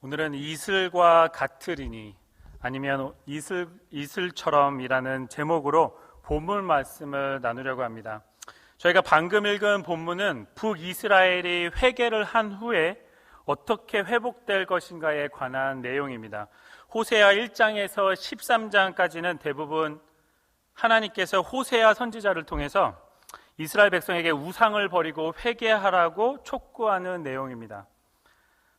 오늘은 이슬과 같으리니 아니면 이슬처럼이라는 제목으로 본문 말씀을 나누려고 합니다. 저희가 방금 읽은 본문은 북이스라엘이 회개를 한 후에 어떻게 회복될 것인가에 관한 내용입니다. 호세아 1장에서 13장까지는 대부분 하나님께서 호세아 선지자를 통해서 이스라엘 백성에게 우상을 버리고 회개하라고 촉구하는 내용입니다.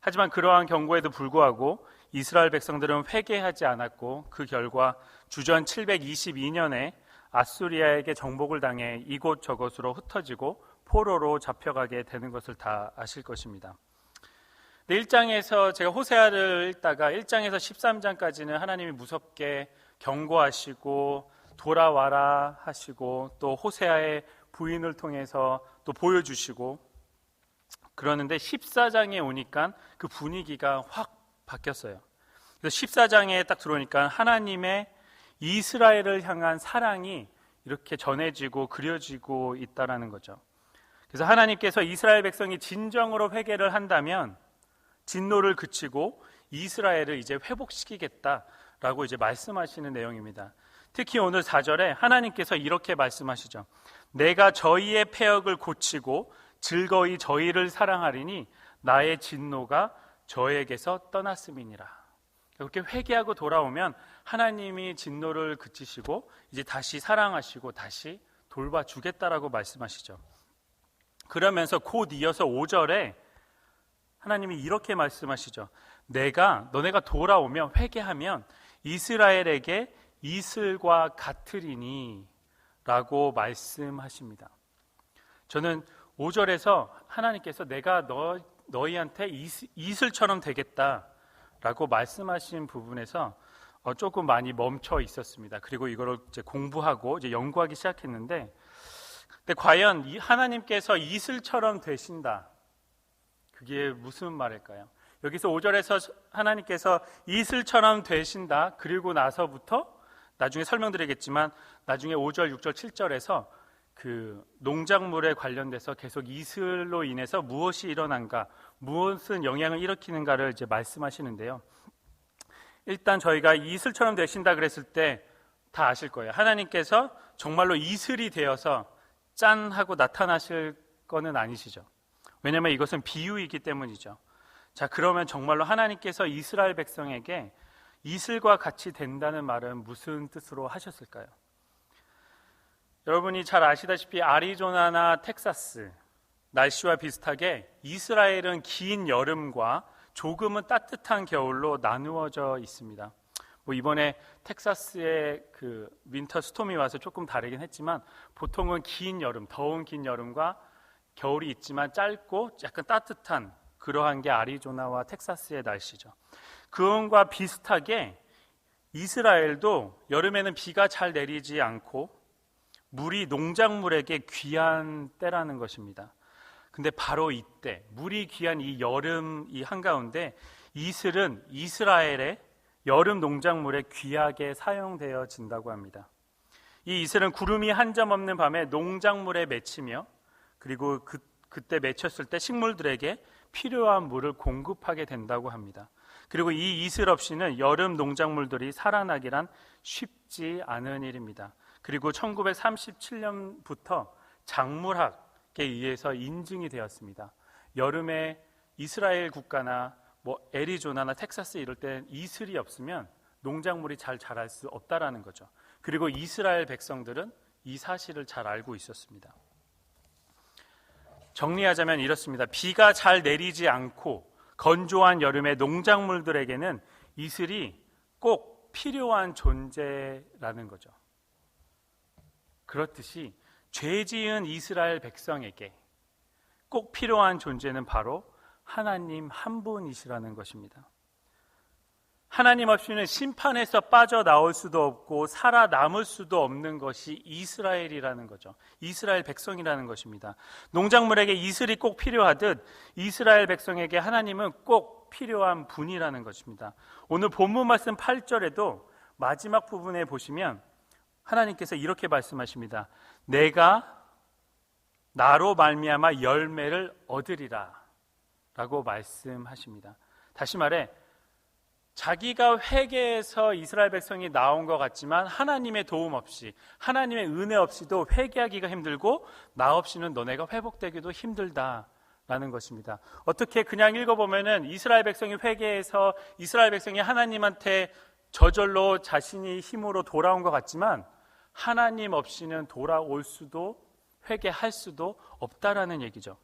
하지만 그러한 경고에도 불구하고 이스라엘 백성들은 회개하지 않았고 그 결과 주전 722년에 아수리아에게 정복을 당해 이곳저곳으로 흩어지고 포로로 잡혀가게 되는 것을 다 아실 것입니다. 1장에서 제가 호세아를 읽다가 1장에서 13장까지는 하나님이 무섭게 경고하시고 돌아와라 하시고 또 호세아의 부인을 통해서 또 보여주시고 그러는데 14장에 오니까 그 분위기가 확 바뀌었어요. 그래서 14장에 딱 들어오니까 하나님의 이스라엘을 향한 사랑이 이렇게 전해지고 그려지고 있다라는 거죠. 그래서 하나님께서 이스라엘 백성이 진정으로 회개를 한다면 진노를 그치고 이스라엘을 이제 회복시키겠다라고 이제 말씀하시는 내용입니다. 특히 오늘 4절에 하나님께서 이렇게 말씀하시죠. 내가 저희의 패역을 고치고 즐거이 저희를 사랑하리니 나의 진노가 저에게서 떠났음이니라. 이렇게 회개하고 돌아오면 하나님이 진노를 그치시고 이제 다시 사랑하시고 다시 돌봐주겠다라고 말씀하시죠. 그러면서 곧 이어서 5절에 하나님이 이렇게 말씀하시죠. 너네가 돌아오면 회개하면 이스라엘에게 이슬과 같으리니 라고 말씀하십니다. 저는 5절에서 하나님께서 내가 너희한테 이슬처럼 되겠다라고 말씀하신 부분에서 조금 많이 멈춰 있었습니다. 그리고 이거를 이제 공부하고 이제 연구하기 시작했는데, 근데 과연 하나님께서 이슬처럼 되신다. 그게 무슨 말일까요? 여기서 5절에서 하나님께서 이슬처럼 되신다. 그리고 나서부터 나중에 설명드리겠지만 나중에 5절, 6절, 7절에서 그 농작물에 관련돼서 계속 이슬로 인해서 무엇이 일어난가, 무엇은 영향을 일으키는가를 이제 말씀하시는데요. 일단 저희가 이슬처럼 되신다 그랬을 때 다 아실 거예요. 하나님께서 정말로 이슬이 되어서 짠 하고 나타나실 거는 아니시죠. 왜냐하면 이것은 비유이기 때문이죠. 자, 그러면 정말로 하나님께서 이스라엘 백성에게 이슬과 같이 된다는 말은 무슨 뜻으로 하셨을까요? 여러분이 잘 아시다시피 아리조나나 텍사스 날씨와 비슷하게 이스라엘은 긴 여름과 조금은 따뜻한 겨울로 나누어져 있습니다. 이번에 텍사스의 그 윈터 스톰이 와서 조금 다르긴 했지만 보통은 긴 여름, 더운 긴 여름과 겨울이 있지만 짧고 약간 따뜻한 그러한 게 아리조나와 텍사스의 날씨죠. 그것과 비슷하게 이스라엘도 여름에는 비가 잘 내리지 않고 물이 농작물에게 귀한 때라는 것입니다. 근데 바로 이때 물이 귀한 이 여름 이 한가운데 이슬은 이스라엘의 여름 농작물에 귀하게 사용되어진다고 합니다. 이 이슬은 구름이 한 점 없는 밤에 농작물에 맺히며 그리고 그때 맺혔을 때 식물들에게 필요한 물을 공급하게 된다고 합니다. 그리고 이 이슬 없이는 여름 농작물들이 살아나기란 쉽지 않은 일입니다. 그리고 1937년부터 작물학에 의해서 인증이 되었습니다. 여름에 이스라엘 국가나 애리조나나 텍사스 이럴 때 이슬이 없으면 농작물이 잘 자랄 수 없다라는 거죠. 그리고 이스라엘 백성들은 이 사실을 잘 알고 있었습니다. 정리하자면 이렇습니다. 비가 잘 내리지 않고 건조한 여름에 농작물들에게는 이슬이 꼭 필요한 존재라는 거죠. 그렇듯이 죄 지은 이스라엘 백성에게 꼭 필요한 존재는 바로 하나님 한 분이시라는 것입니다. 하나님 없이는 심판에서 빠져나올 수도 없고 살아남을 수도 없는 것이 이스라엘이라는 거죠. 이스라엘 백성이라는 것입니다. 농작물에게 이슬이 꼭 필요하듯 이스라엘 백성에게 하나님은 꼭 필요한 분이라는 것입니다. 오늘 본문 말씀 8절에도 마지막 부분에 보시면 하나님께서 이렇게 말씀하십니다. 내가 나로 말미암아 열매를 얻으리라 라고 말씀하십니다. 다시 말해 자기가 회개해서 이스라엘 백성이 나온 것 같지만 하나님의 도움 없이, 하나님의 은혜 없이도 회개하기가 힘들고 나 없이는 너네가 회복되기도 힘들다라는 것입니다. 어떻게 그냥 읽어보면은 이스라엘 백성이 회개해서 이스라엘 백성이 하나님한테 저절로 자신이 힘으로 돌아온 것 같지만 하나님 없이는 돌아올 수도 회개할 수도 없다라는 얘기죠.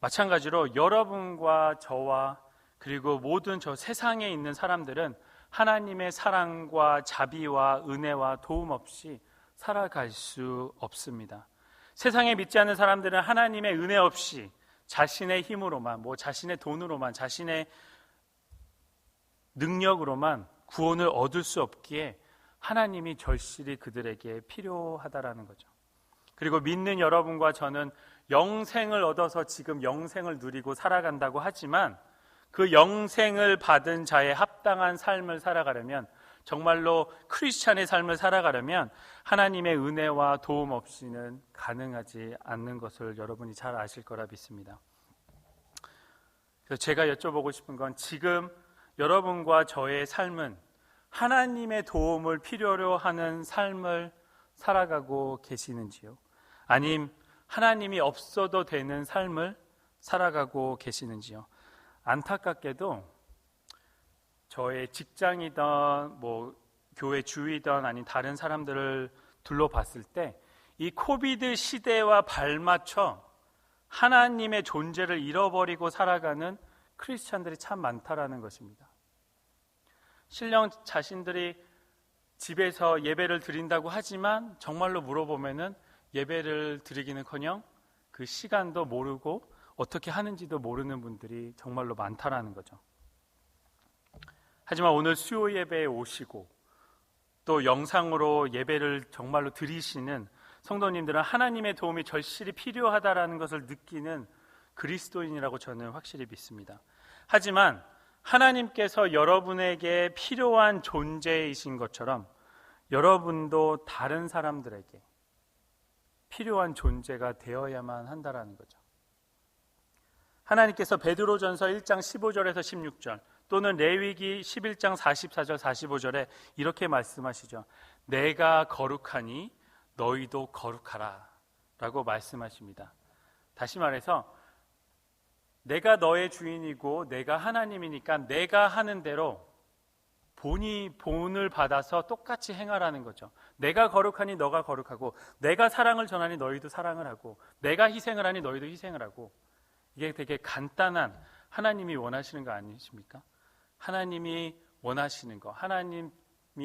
마찬가지로 여러분과 저와 그리고 모든 저 세상에 있는 사람들은 하나님의 사랑과 자비와 은혜와 도움 없이 살아갈 수 없습니다. 세상에 믿지 않는 사람들은 하나님의 은혜 없이 자신의 힘으로만, 자신의 돈으로만, 자신의 능력으로만 구원을 얻을 수 없기에 하나님이 절실히 그들에게 필요하다라는 거죠. 그리고 믿는 여러분과 저는 영생을 얻어서 지금 영생을 누리고 살아간다고 하지만 그 영생을 받은 자의 합당한 삶을 살아가려면, 정말로 크리스찬의 삶을 살아가려면 하나님의 은혜와 도움 없이는 가능하지 않는 것을 여러분이 잘 아실 거라 믿습니다. 그래서 제가 여쭤보고 싶은 건, 지금 여러분과 저의 삶은 하나님의 도움을 필요로 하는 삶을 살아가고 계시는지요? 아님 하나님이 없어도 되는 삶을 살아가고 계시는지요? 안타깝게도 저의 직장이든 교회 주위든 아닌 다른 사람들을 둘러봤을 때 이 코비드 시대와 발맞춰 하나님의 존재를 잃어버리고 살아가는 크리스찬들이 참 많다라는 것입니다. 신령 자신들이 집에서 예배를 드린다고 하지만 정말로 물어보면은 예배를 드리기는커녕 그 시간도 모르고 어떻게 하는지도 모르는 분들이 정말로 많다라는 거죠. 하지만 오늘 수요 예배에 오시고 또 영상으로 예배를 정말로 드리시는 성도님들은 하나님의 도움이 절실히 필요하다라는 것을 느끼는 그리스도인이라고 저는 확실히 믿습니다. 하지만 하나님께서 여러분에게 필요한 존재이신 것처럼 여러분도 다른 사람들에게 필요한 존재가 되어야만 한다라는 거죠. 하나님께서 베드로전서 1장 15절에서 16절 또는 레위기 11장 44절 45절에 이렇게 말씀하시죠. 내가 거룩하니 너희도 거룩하라 라고 말씀하십니다. 다시 말해서 내가 너의 주인이고 내가 하나님이니까 내가 하는 대로 본을 받아서 똑같이 행하라는 거죠. 내가 거룩하니 너가 거룩하고, 내가 사랑을 전하니 너희도 사랑을 하고, 내가 희생을 하니 너희도 희생을 하고. 이게 되게 간단한 하나님이 원하시는 거 아니십니까? 하나님이 원하시는 거, 하나님이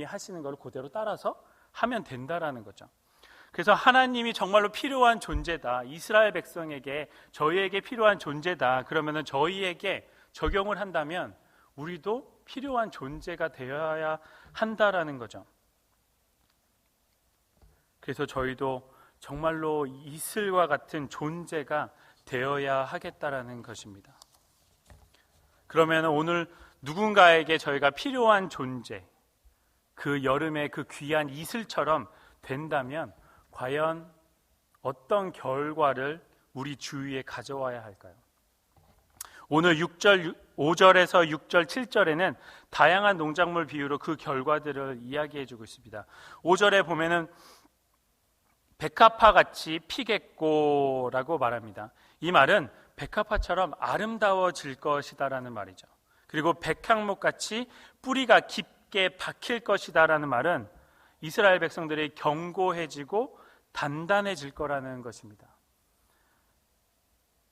하시는 걸 그대로 따라서 하면 된다라는 거죠. 그래서 하나님이 정말로 필요한 존재다, 이스라엘 백성에게, 저희에게 필요한 존재다, 그러면은 저희에게 적용을 한다면 우리도 필요한 존재가 되어야 한다라는 거죠. 그래서 저희도 정말로 이슬과 같은 존재가 되어야 하겠다라는 것입니다. 그러면 오늘 누군가에게 저희가 필요한 존재, 그 여름의 그 귀한 이슬처럼 된다면 과연 어떤 결과를 우리 주위에 가져와야 할까요? 오늘 5절에서 6절, 7절에는 다양한 농작물 비유로 그 결과들을 이야기해주고 있습니다. 5절에 보면은 백합화같이 피겠고라고 말합니다. 이 말은 백합화처럼 아름다워질 것이다라는 말이죠. 그리고 백향목같이 뿌리가 깊게 박힐 것이다라는 말은 이스라엘 백성들이 견고해지고 단단해질 거라는 것입니다.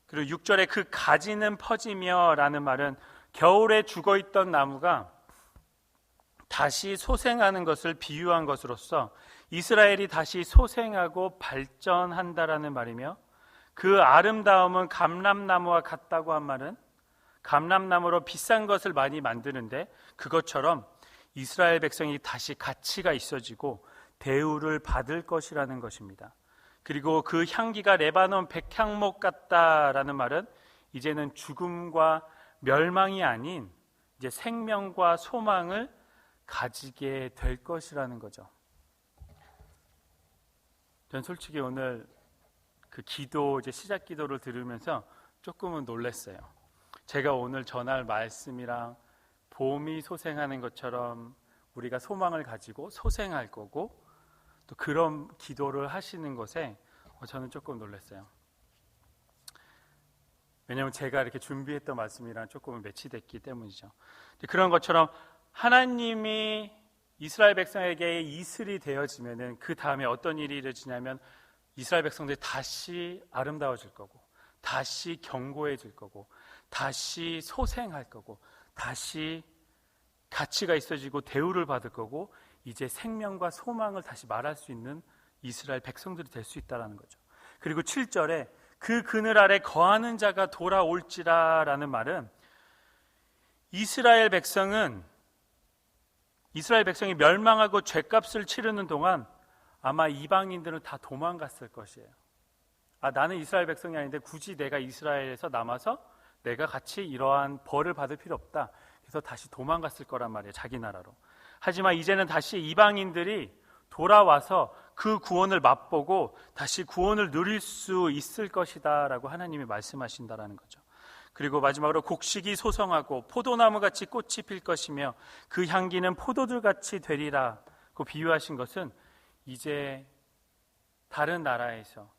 그리고 6절에 그 가지는 퍼지며 라는 말은 겨울에 죽어있던 나무가 다시 소생하는 것을 비유한 것으로서 이스라엘이 다시 소생하고 발전한다라는 말이며, 그 아름다움은 감람나무와 같다고 한 말은 감람나무로 비싼 것을 많이 만드는데 그것처럼 이스라엘 백성이 다시 가치가 있어지고 대우를 받을 것이라는 것입니다. 그리고 그 향기가 레바논 백향목 같다라는 말은 이제는 죽음과 멸망이 아닌 이제 생명과 소망을 가지게 될 것이라는 거죠. 전 솔직히 오늘 그 기도, 이제 시작 기도를 들으면서 조금은 놀랐어요. 제가 오늘 전할 말씀이랑 봄이 소생하는 것처럼 우리가 소망을 가지고 소생할 거고, 또 그런 기도를 하시는 것에 저는 조금 놀랐어요. 왜냐하면 제가 이렇게 준비했던 말씀이랑 조금 매치됐기 때문이죠. 그런 것처럼 하나님이 이스라엘 백성에게 이슬이 되어지면은 그 다음에 어떤 일이 이루어지냐면 이스라엘 백성들이 다시 아름다워질 거고, 다시 견고해질 거고, 다시 소생할 거고, 다시 가치가 있어지고 대우를 받을 거고, 이제 생명과 소망을 다시 말할 수 있는 이스라엘 백성들이 될 수 있다는 거죠. 그리고 7절에 그 그늘 아래 거하는 자가 돌아올지라라는 말은 이스라엘 백성이 멸망하고 죗값을 치르는 동안 아마 이방인들은 다 도망갔을 것이에요. 나는 이스라엘 백성이 아닌데 굳이 내가 이스라엘에서 남아서 내가 같이 이러한 벌을 받을 필요 없다. 그래서 다시 도망갔을 거란 말이에요. 자기 나라로. 하지만 이제는 다시 이방인들이 돌아와서 그 구원을 맛보고 다시 구원을 누릴 수 있을 것이다 라고 하나님이 말씀하신다라는 거죠. 그리고 마지막으로 곡식이 소성하고 포도나무같이 꽃이 필 것이며 그 향기는 포도들같이 되리라고 비유하신 것은 이제 다른 나라에서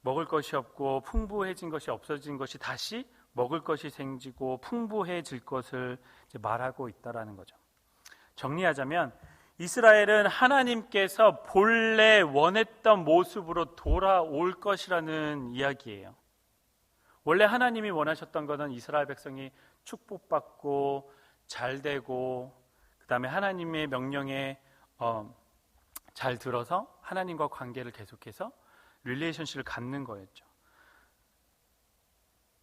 먹을 것이 없고 풍부해진 것이 없어진 것이 다시 먹을 것이 생기고 풍부해질 것을 이제 말하고 있다라는 거죠. 정리하자면 이스라엘은 하나님께서 본래 원했던 모습으로 돌아올 것이라는 이야기예요. 원래 하나님이 원하셨던 것은 이스라엘 백성이 축복받고 잘되고 그 다음에 하나님의 명령에 잘 들어서 하나님과 관계를 계속해서 릴레이션십을 갖는 거였죠.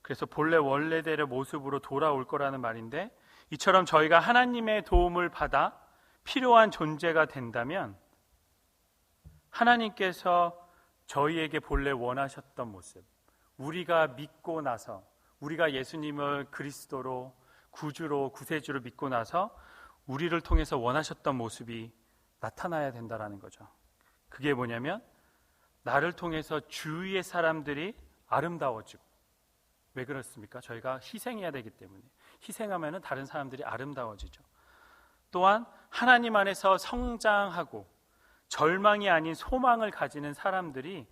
그래서 본래 원래대로 모습으로 돌아올 거라는 말인데, 이처럼 저희가 하나님의 도움을 받아 필요한 존재가 된다면 하나님께서 저희에게 본래 원하셨던 모습, 우리가 믿고 나서, 우리가 예수님을 그리스도로 구주로 구세주로 믿고 나서 우리를 통해서 원하셨던 모습이 나타나야 된다는 거죠. 그게 뭐냐면 나를 통해서 주위의 사람들이 아름다워지고, 왜 그렇습니까? 저희가 희생해야 되기 때문에. 희생하면 다른 사람들이 아름다워지죠. 또한 하나님 안에서 성장하고 절망이 아닌 소망을 가지는 사람들이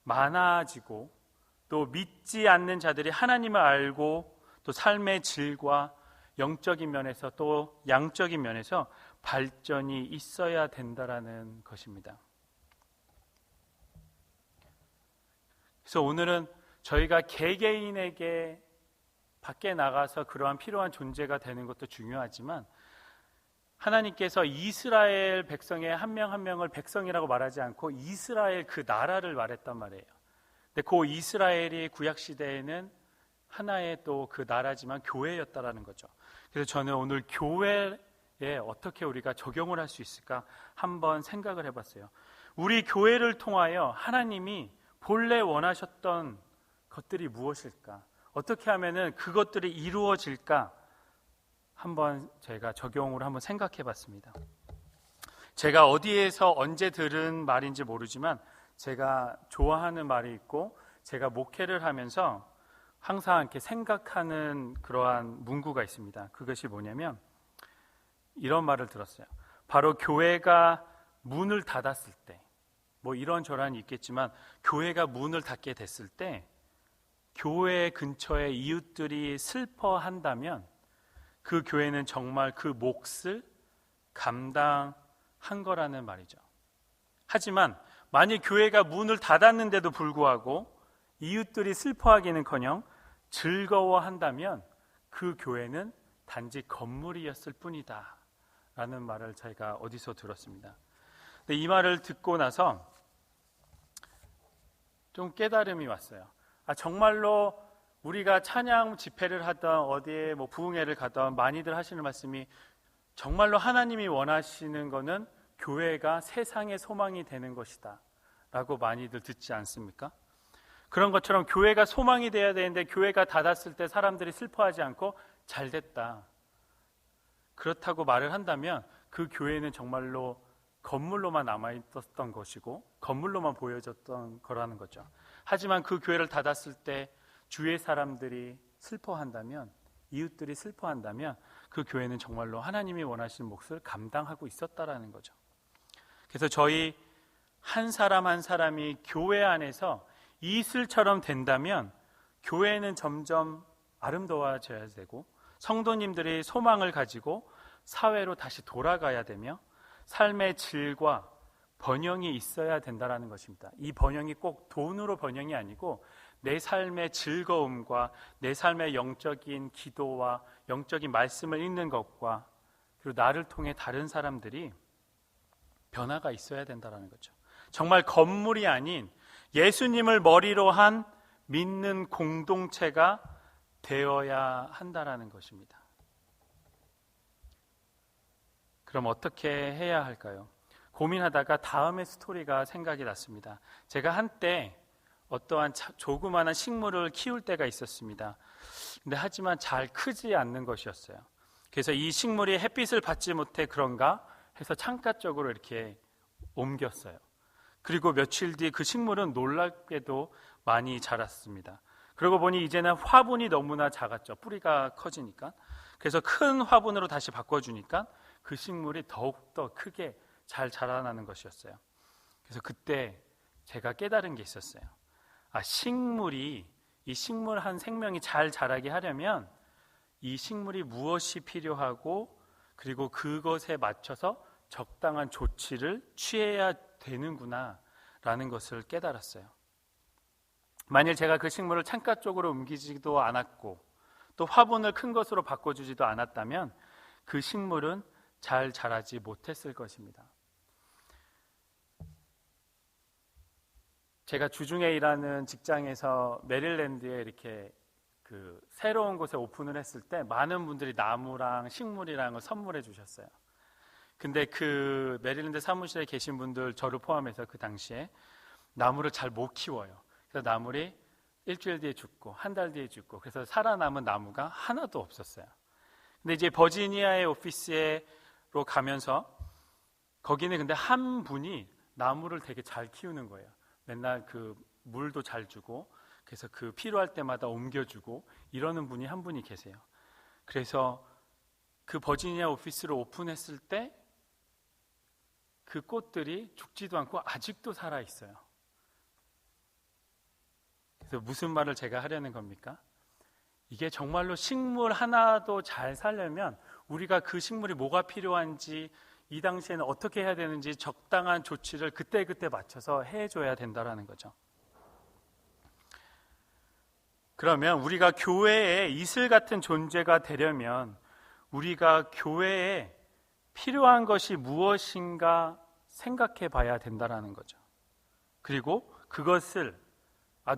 많아지고, 또 믿지 않는 자들이 하나님을 알고 또 삶의 질과 영적인 면에서 또 양적인 면에서 발전이 있어야 된다라는 것입니다. 그래서 오늘은 저희가 개개인에게 밖에 나가서 그러한 필요한 존재가 되는 것도 중요하지만 하나님께서 이스라엘 백성의 한 명 한 명을 백성이라고 말하지 않고 이스라엘 그 나라를 말했단 말이에요. 근데 그 이스라엘이 구약시대에는 하나의 또 그 나라지만 교회였다라는 거죠. 그래서 저는 오늘 교회에 어떻게 우리가 적용을 할 수 있을까 한번 생각을 해봤어요. 우리 교회를 통하여 하나님이 본래 원하셨던 것들이 무엇일까? 어떻게 하면은 그것들이 이루어질까? 한번 제가 적용을 한번 생각해 봤습니다. 제가 어디에서 언제 들은 말인지 모르지만 제가 좋아하는 말이 있고 제가 목회를 하면서 항상 이렇게 생각하는 그러한 문구가 있습니다. 그것이 뭐냐면 이런 말을 들었어요. 바로 교회가 문을 닫았을 때, 뭐 이런저런이 있겠지만 교회가 문을 닫게 됐을 때 교회 근처에 이웃들이 슬퍼한다면 그 교회는 정말 그 몫을 감당한 거라는 말이죠. 하지만 만약 교회가 문을 닫았는데도 불구하고 이웃들이 슬퍼하기는커녕 즐거워한다면 그 교회는 단지 건물이었을 뿐이다 라는 말을 제가 어디서 들었습니다. 근데 이 말을 듣고 나서 좀 깨달음이 왔어요. 정말로 우리가 찬양 집회를 하던 어디에 뭐 부흥회를 가던 많이들 하시는 말씀이 정말로 하나님이 원하시는 거는 교회가 세상의 소망이 되는 것이다 라고 많이들 듣지 않습니까? 그런 것처럼 교회가 소망이 돼야 되는데 교회가 닫았을 때 사람들이 슬퍼하지 않고 잘 됐다, 그렇다고 말을 한다면 그 교회는 정말로 건물로만 남아있었던 것이고 건물로만 보여졌던 거라는 거죠. 하지만 그 교회를 닫았을 때 주위의 사람들이 슬퍼한다면 이웃들이 슬퍼한다면 그 교회는 정말로 하나님이 원하시는 몫을 감당하고 있었다라는 거죠. 그래서 저희 한 사람 한 사람이 교회 안에서 이슬처럼 된다면 교회는 점점 아름다워져야 되고 성도님들이 소망을 가지고 사회로 다시 돌아가야 되며 삶의 질과 번영이 있어야 된다는 것입니다. 이 번영이 꼭 돈으로 번영이 아니고 내 삶의 즐거움과 내 삶의 영적인 기도와 영적인 말씀을 읽는 것과 그리고 나를 통해 다른 사람들이 변화가 있어야 된다는 거죠. 정말 건물이 아닌 예수님을 머리로 한 믿는 공동체가 되어야 한다는 것입니다. 그럼 어떻게 해야 할까요? 고민하다가 다음의 스토리가 생각이 났습니다. 제가 한때 어떠한 조그마한 식물을 키울 때가 있었습니다. 근데 하지만 잘 크지 않는 것이었어요. 그래서 이 식물이 햇빛을 받지 못해 그런가 해서 창가 쪽으로 이렇게 옮겼어요. 그리고 며칠 뒤 그 식물은 놀랍게도 많이 자랐습니다. 그러고 보니 이제는 화분이 너무나 작았죠. 뿌리가 커지니까. 그래서 큰 화분으로 다시 바꿔주니까 그 식물이 더욱더 크게 잘 자라나는 것이었어요. 그래서 그때 제가 깨달은 게 있었어요. 이 식물 한 생명이 잘 자라게 하려면 이 식물이 무엇이 필요하고 그리고 그것에 맞춰서 적당한 조치를 취해야 되는구나 라는 것을 깨달았어요. 만일 제가 그 식물을 창가 쪽으로 옮기지도 않았고 또 화분을 큰 것으로 바꿔주지도 않았다면 그 식물은 잘 자라지 못했을 것입니다. 제가 주중에 일하는 직장에서 메릴랜드에 이렇게 그 새로운 곳에 오픈을 했을 때 많은 분들이 나무랑 식물이랑 선물해 주셨어요. 근데 그 메릴랜드 사무실에 계신 분들 저를 포함해서 그 당시에 나무를 잘 못 키워요. 그래서 나물이 일주일 뒤에 죽고 한 달 뒤에 죽고 그래서 살아남은 나무가 하나도 없었어요. 근데 이제 버지니아의 오피스로 가면서 거기는 근데 한 분이 나무를 되게 잘 키우는 거예요. 맨날 그 물도 잘 주고 그래서 그 필요할 때마다 옮겨주고 이러는 분이 한 분이 계세요. 그래서 그 버지니아 오피스를 오픈했을 때 그 꽃들이 죽지도 않고 아직도 살아 있어요. 그래서 무슨 말을 제가 하려는 겁니까? 이게 정말로 식물 하나도 잘 살려면 우리가 그 식물이 뭐가 필요한지 이 당시에는 어떻게 해야 되는지 적당한 조치를 그때그때 맞춰서 해줘야 된다는 거죠. 그러면 우리가 교회의 이슬 같은 존재가 되려면 우리가 교회에 필요한 것이 무엇인가 생각해 봐야 된다는 거죠. 그리고 그것을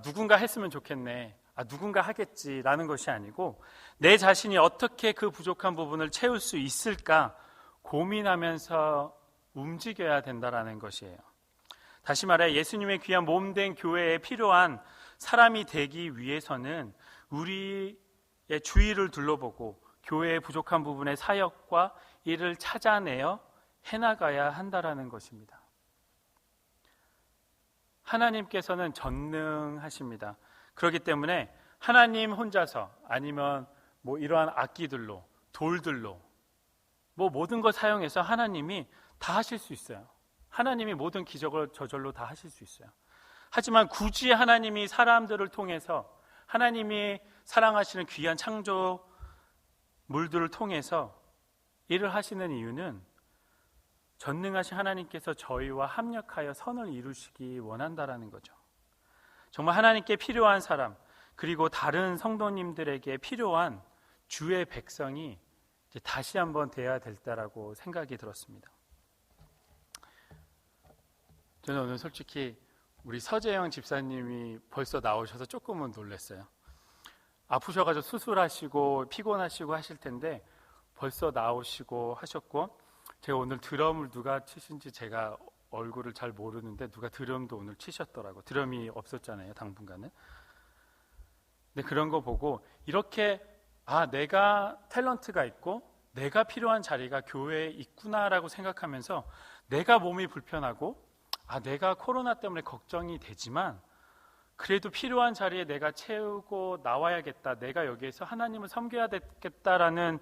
누군가 했으면 좋겠네, 누군가 하겠지라는 것이 아니고 내 자신이 어떻게 그 부족한 부분을 채울 수 있을까 고민하면서 움직여야 된다는 것이에요. 다시 말해 예수님의 귀한 몸된 교회에 필요한 사람이 되기 위해서는 우리의 주위를 둘러보고 교회의 부족한 부분의 사역과 이를 찾아내어 해나가야 한다는 것입니다. 하나님께서는 전능하십니다. 그렇기 때문에 하나님 혼자서 아니면 이러한 악기들로 돌들로 모든 걸 사용해서 하나님이 다 하실 수 있어요. 하나님이 모든 기적을 저절로 다 하실 수 있어요. 하지만 굳이 하나님이 사람들을 통해서 하나님이 사랑하시는 귀한 창조물들을 통해서 일을 하시는 이유는 전능하신 하나님께서 저희와 합력하여 선을 이루시기 원한다라는 거죠. 정말 하나님께 필요한 사람 그리고 다른 성도님들에게 필요한 주의 백성이 이제 다시 한번 돼야 될 때라고 생각이 들었습니다. 저는 오늘 솔직히 우리 서재영 집사님이 벌써 나오셔서 조금은 놀랐어요. 아프셔가지고 수술하시고 피곤하시고 하실 텐데 벌써 나오시고 하셨고 제가 오늘 드럼을 누가 치신지 제가 얼굴을 잘 모르는데 누가 드럼도 오늘 치셨더라고. 드럼이 없었잖아요 당분간은. 근데 그런 거 보고 이렇게 내가 탤런트가 있고 내가 필요한 자리가 교회에 있구나라고 생각하면서 내가 몸이 불편하고 내가 코로나 때문에 걱정이 되지만 그래도 필요한 자리에 내가 채우고 나와야겠다, 내가 여기에서 하나님을 섬겨야 되겠다라는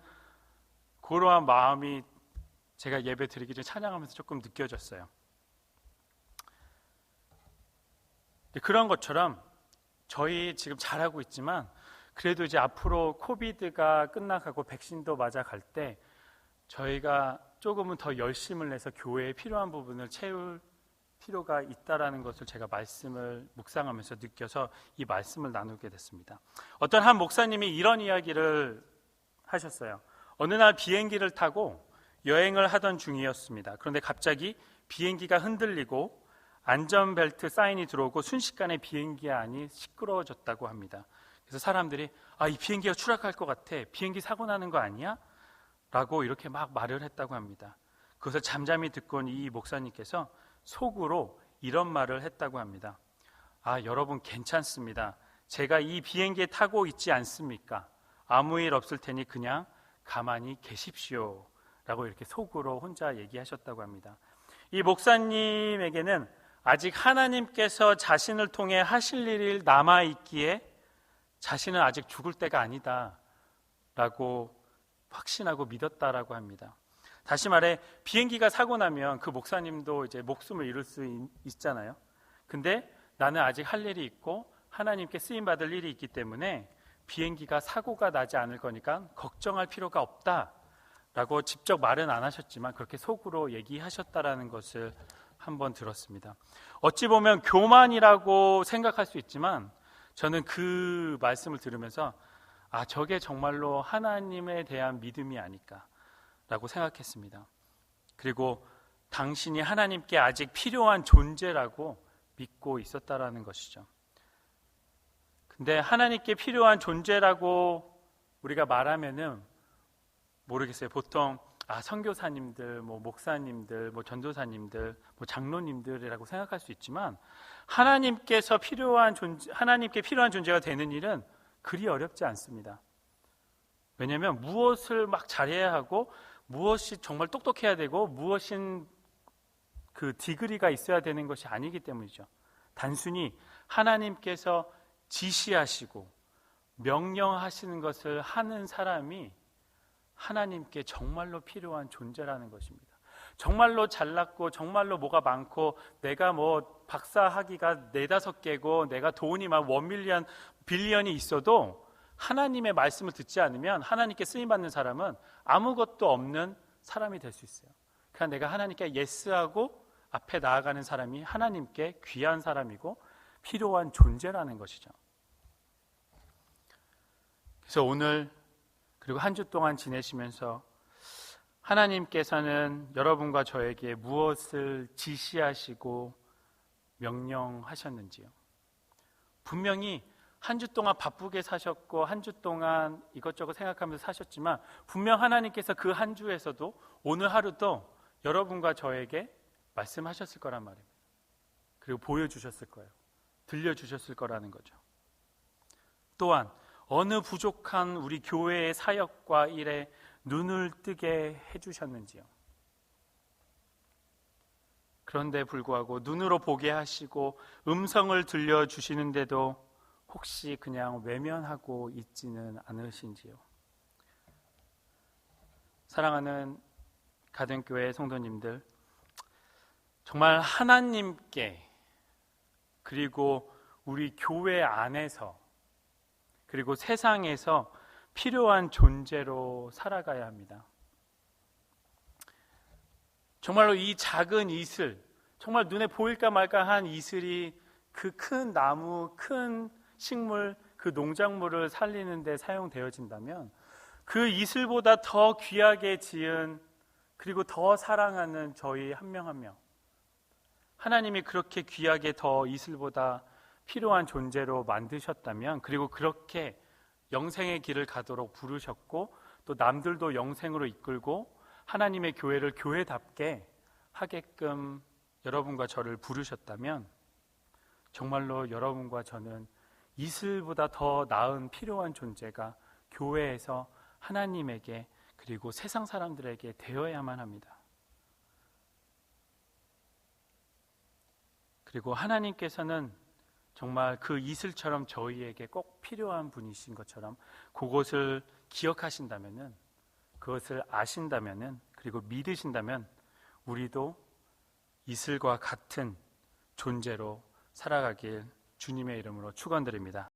그러한 마음이 제가 예배 드리기 전에 찬양하면서 조금 느껴졌어요. 그런 것처럼 저희 지금 잘하고 있지만 그래도 이제 앞으로 코비드가 끝나가고 백신도 맞아갈 때 저희가 조금은 더 열심을 내서 교회에 필요한 부분을 채울 필요가 있다라는 것을 제가 말씀을 묵상하면서 느껴서 이 말씀을 나누게 됐습니다. 어떤 한 목사님이 이런 이야기를 하셨어요. 어느 날 비행기를 타고 여행을 하던 중이었습니다. 그런데 갑자기 비행기가 흔들리고 안전벨트 사인이 들어오고 순식간에 비행기 안이 시끄러워졌다고 합니다. 그래서 사람들이 이 비행기가 추락할 것 같아, 비행기 사고 나는 거 아니야? 라고 이렇게 막 말을 했다고 합니다. 그것을 잠잠히 듣고 온 이 목사님께서 속으로 이런 말을 했다고 합니다. 여러분 괜찮습니다. 제가 이 비행기에 타고 있지 않습니까? 아무 일 없을 테니 그냥 가만히 계십시오 라고 이렇게 속으로 혼자 얘기하셨다고 합니다. 이 목사님에게는 아직 하나님께서 자신을 통해 하실 일이 남아있기에 자신은 아직 죽을 때가 아니다 라고 확신하고 믿었다라고 합니다. 다시 말해 비행기가 사고 나면 그 목사님도 이제 목숨을 잃을 수 있잖아요. 근데 나는 아직 할 일이 있고 하나님께 쓰임 받을 일이 있기 때문에 비행기가 사고가 나지 않을 거니까 걱정할 필요가 없다라고 직접 말은 안 하셨지만 그렇게 속으로 얘기하셨다라는 것을 한번 들었습니다. 어찌 보면 교만이라고 생각할 수 있지만 저는 그 말씀을 들으면서 저게 정말로 하나님에 대한 믿음이 아닐까라고 생각했습니다. 그리고 당신이 하나님께 아직 필요한 존재라고 믿고 있었다라는 것이죠. 근데 하나님께 필요한 존재라고 우리가 말하면은 모르겠어요. 보통 선교사님들, 목사님들, 전도사님들, 장로님들이라고 생각할 수 있지만 하나님께 필요한 존재가 되는 일은 그리 어렵지 않습니다. 왜냐하면 무엇을 막 잘해야 하고 무엇이 정말 똑똑해야 되고 무엇인 그 디그리가 있어야 되는 것이 아니기 때문이죠. 단순히 하나님께서 지시하시고 명령하시는 것을 하는 사람이 하나님께 정말로 필요한 존재라는 것입니다. 정말로 잘났고 정말로 뭐가 많고 내가 박사 학위가 4-5개고 내가 돈이 막 1밀리언, 빌리언이 있어도 하나님의 말씀을 듣지 않으면 하나님께 쓰임받는 사람은 아무것도 없는 사람이 될 수 있어요. 그냥 내가 하나님께 예스하고 앞에 나아가는 사람이 하나님께 귀한 사람이고 필요한 존재라는 것이죠. 그래서 오늘 그리고 한 주 동안 지내시면서 하나님께서는 여러분과 저에게 무엇을 지시하시고 명령하셨는지요. 분명히 한 주 동안 바쁘게 사셨고 한 주 동안 이것저것 생각하면서 사셨지만 분명 하나님께서 그 한 주에서도 오늘 하루도 여러분과 저에게 말씀하셨을 거란 말입니다. 그리고 보여주셨을 거예요. 들려주셨을 거라는 거죠. 또한 어느 부족한 우리 교회의 사역과 일에 눈을 뜨게 해주셨는지요. 그런데 불구하고 눈으로 보게 하시고 음성을 들려주시는데도 혹시 그냥 외면하고 있지는 않으신지요. 사랑하는 가든교회 성도님들, 정말 하나님께 그리고 우리 교회 안에서 그리고 세상에서 필요한 존재로 살아가야 합니다. 정말로 이 작은 이슬, 정말 눈에 보일까 말까 한 이슬이 그 큰 나무, 큰 식물, 그 농작물을 살리는 데 사용되어진다면 그 이슬보다 더 귀하게 지은 그리고 더 사랑하는 저희 한 명 한 명, 하나님이 그렇게 귀하게 더 이슬보다 필요한 존재로 만드셨다면, 그리고 그렇게 영생의 길을 가도록 부르셨고 또 남들도 영생으로 이끌고 하나님의 교회를 교회답게 하게끔 여러분과 저를 부르셨다면 정말로 여러분과 저는 이슬보다 더 나은 필요한 존재가 교회에서 하나님에게 그리고 세상 사람들에게 되어야만 합니다. 그리고 하나님께서는 정말 그 이슬처럼 저희에게 꼭 필요한 분이신 것처럼 그것을 기억하신다면은, 그것을 아신다면은, 그리고 믿으신다면 우리도 이슬과 같은 존재로 살아가길 주님의 이름으로 축원드립니다.